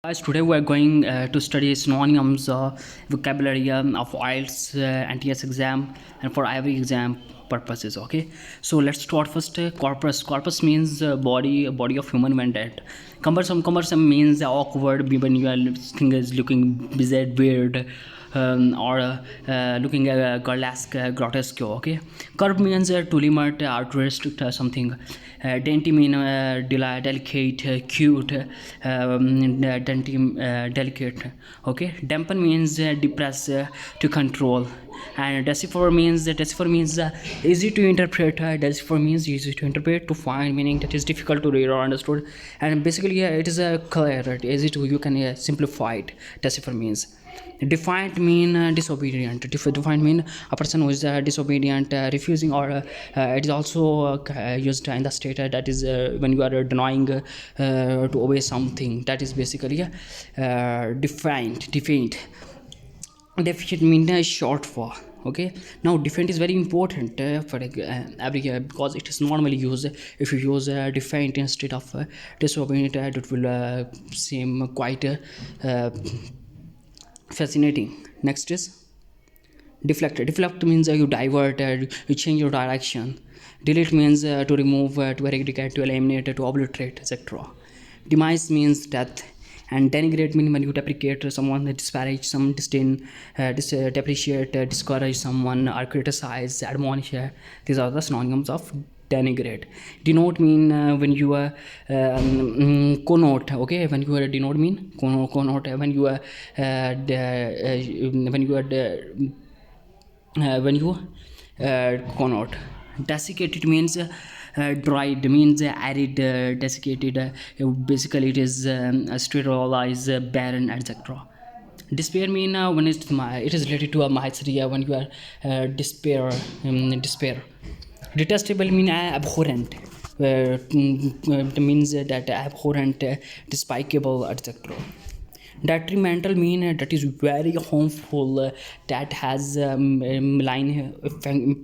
Guys, today we are going to study synonyms, vocabulary of IELTS, NTS exam, and for every exam purposes. Okay, so let's start first. Corpus. Corpus means body of human being. Cumbersome means awkward when you are thing is looking bizarre, weird. Or looking burlesque, grotesque. Okay, curve means to limit, artistic, something. Dainty mean delicate, cute. Delicate. Okay, dampen means depress, to control. And decipher means easy to interpret. Decipher means easy to interpret, to find meaning that is difficult to read or understood. And basically it is clear, easy to you can simplify it. Decipher means defiant mean disobedient. Defiant mean a person who is disobedient, refusing, or it is also used in the state that is when you are denying to obey something. That is basically defiant. Defiant mean short for. Okay, now defiant is very important for every because it is normally used. If you use defiant instead of disobedient, it will seem quite fascinating. Next is deflect. Deflect means you divert, you change your direction. Delete means to remove, to eradicate, to eliminate, to obliterate, etc. Demise means death. And denigrate means when you deprecate someone, disparage, some disdain, depreciate, discourage someone, or criticize, admonish. These are the synonyms of denigrate. Denote mean when you connote. Okay, when you denote mean connote. When you connote. Desiccated means dried, means arid, desiccated. Basically it is sterilized, barren, etc. Despair mean when it is related to a misery, when you are despair. Detestable mean abhorrent. It means that abhorrent, despicable, etc. Detrimental mean that is very harmful, that has malign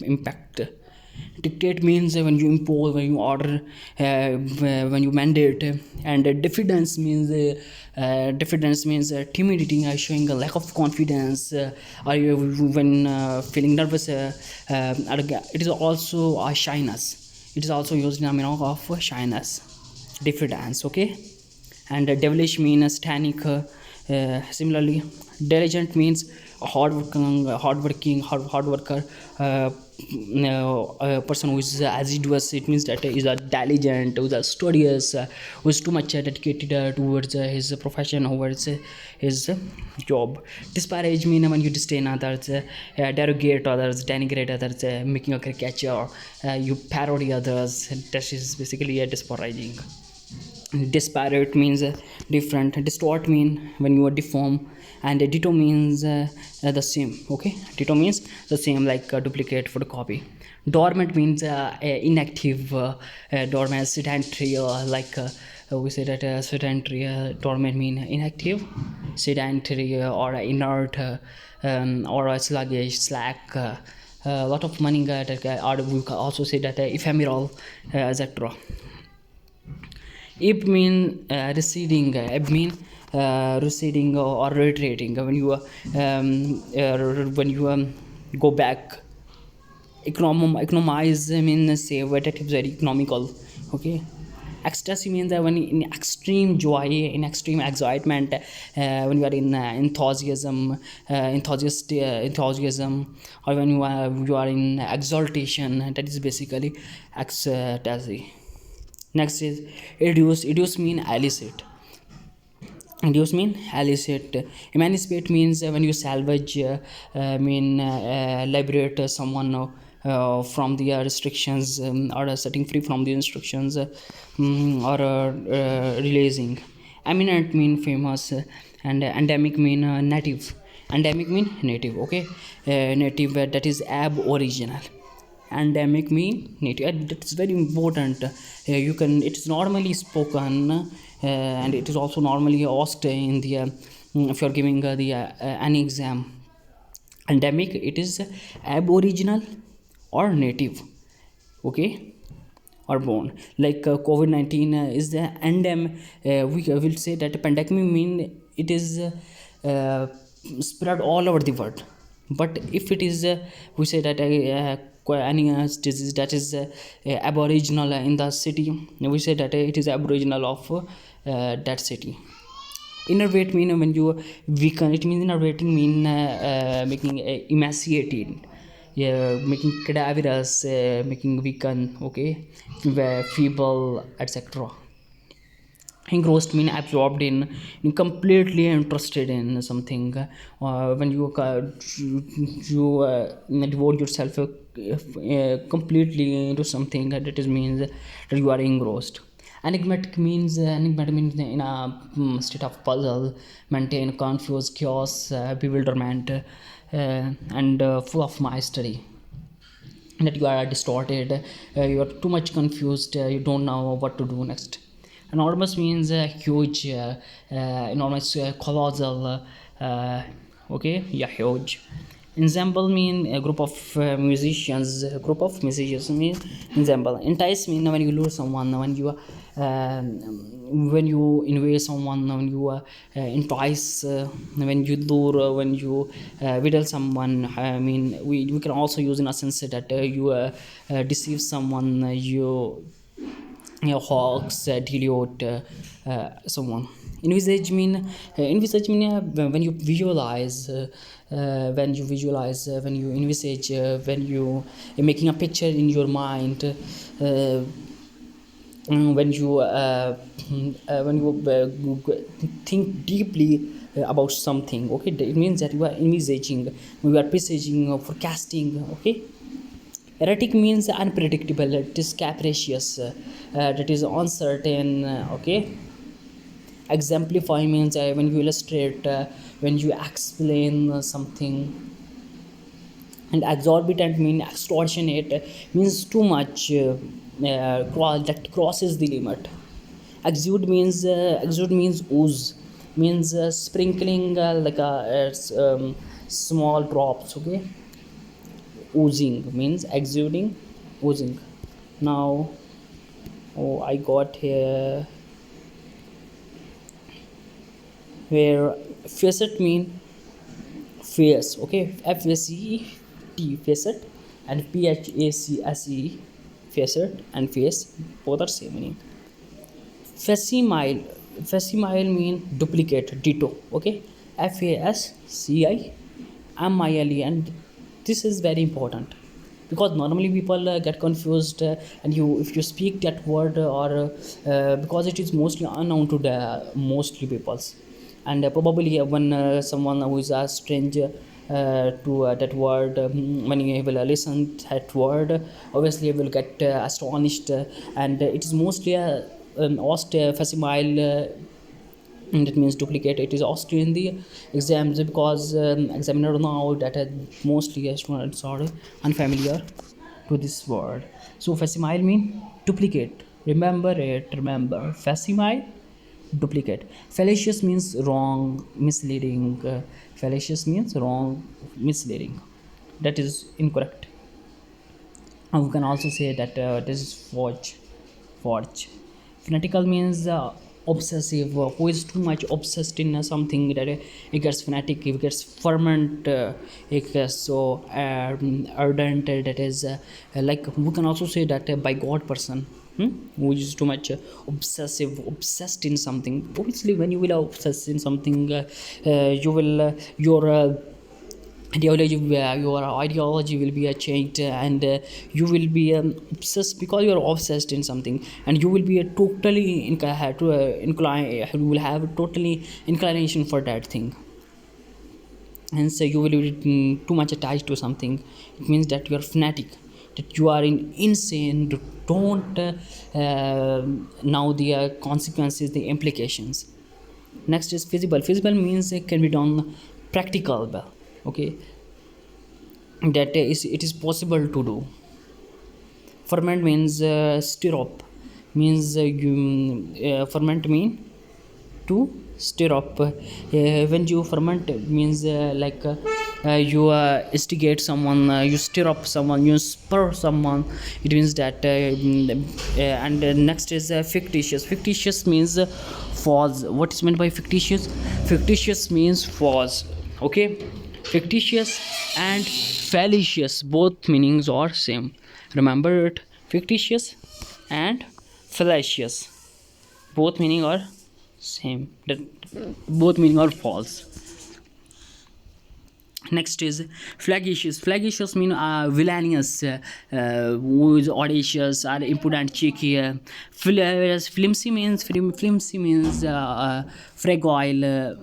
impact. Dictate means when you impose, when you order, when you mandate. And diffidence means timidity, showing a lack of confidence, or when feeling nervous. It is also a shyness. It is also used in a meaning of shyness, diffidence. Okay, and devilish means tannic. Similarly, diligent means hard worker, a person who is assiduous. It means that is a diligent, who is studious, who is too much dedicated towards his profession, towards his job. Disparage means when you disdain others, derogate others, denigrate others, making a caricature, you parody others. That is basically a disparaging. Disparate means different. Distort mean when you are deform. And ditto means the same. Okay, ditto means the same, like duplicate, photocopy. Dormant means inactive. Dormant, sedentary, like we say that sedentary. Dormant mean inactive, sedentary, or inert, or sluggish, slack. A lot of money, or we can also say that ephemeral, etc. Ebb mean receding. Ebb mean receding or retreating. When you go back. Economize means save, that is very economical. Okay. Ecstasy means when in extreme joy, in extreme excitement, when you are in enthusiasm, or when you are in exaltation. That is basically ecstasy. Next is educe. Educe mean elicit. Educe mean elicit. Emancipate means when you salvage, liberate someone from the restrictions, or setting free from the instructions, or releasing. Eminent mean famous. And endemic mean native. Endemic mean native. Okay, native, that is aboriginal. Endemic mean native. That's very important. You can, it is normally spoken, and it is also normally asked in the if you are giving the any exam. Endemic, it is aboriginal or native. Okay, are born. Like COVID-19 is the endem. We will say that pandemic mean it is spread all over the world. But if it is we say that any disease that is aboriginal in the city, we say that it is aboriginal of that city. Innervate mean when you weaken, it means innervating mean making emaciated, yeah, making cadaverous, making weaken, okay, feeble, etc. Engrossed mean absorbed in completely interested in something. When you devote yourself completely into something, that is means that you are engrossed. Enigmatic means in a state of puzzle, maintain confused chaos, bewilderment, and full of mystery, that you are distorted, you are too much confused, you don't know what to do next. Enormous means huge, enormous, colossal, okay, yeah, huge. Ensemble mean a group of musicians, a group of musicians mean ensemble. Entice mean when you lure someone, when you invade someone, when you entice, when you lure, when you wheedle someone. I mean, we can also use in a sense that you deceive someone, you hawks, delude someone. Envisage mean when you visualize, when you envisage, when you making a picture in your mind, when you think deeply about something, okay, it means that you are envisaging, you are presaging, forecasting, okay. Erratic means unpredictable, it is capricious, that is uncertain, okay. Exemplify means when you illustrate, when you explain something. And exorbitant mean extortionate, means too much, that crosses the limit. Exude means ooze, means sprinkling, like a small drops, okay. Oozing means exuding, oozing. Now, oh, I got here where facet mean face, okay. F-A-C-E-T, facet, and P-H-A-C-S-E, facet and face, both are same meaning. Facsimile, facsimile mean duplicate, ditto, okay. F-A-S-C-I-M-I-L-E, and this is very important because normally people get confused, and you, if you speak that word, or because it is mostly unknown to the mostly peoples. And probably when someone who is a stranger to that word, when you will listen that word, obviously you will get astonished, and it is mostly a ost facsimile, that means duplicate. It is asked in the exams because examiner know that mostly students are unfamiliar to this word. So facsimile mean duplicate, remember it, remember facsimile, duplicate. Fallacious means wrong, misleading. Fallacious means wrong, misleading, that is incorrect. And we can also say that this is forge. Fanatical means obsessive, who is too much obsessed in something, that it gets fanatic, it gets fervent, it gets so ardent, that is like we can also say that by God person, who is too much obsessed in something. Obviously when you will obsess in something, you will your ideology will be changed, and you will be obsessed because you are obsessed in something, and you will be a totally incline, you will have totally inclination for that thing. And so you will be too much attached to something. It means that you are fanatic, that you are insane, don't now the consequences, the implications. Next is feasible means it can be done practical, okay, that is it is possible to do. Ferment means stir up, means ferment mean to stir up. When you ferment means you instigate someone, you stir up someone, you spur someone. It means that and next is fictitious. Fictitious means false. What is meant by fictitious? Fictitious means false. Okay, fictitious and fallacious, both meanings are same. Remember it, fictitious and fallacious, both meaning are same, that both meaning are false. Next is flagitious. Flagitious mean villainous, who is audacious or impudent, cheeky. Whereas flimsy means fragile,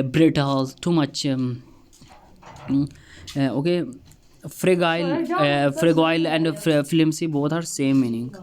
brittle, too much. Okay, fragile and flimsy both are same meaning.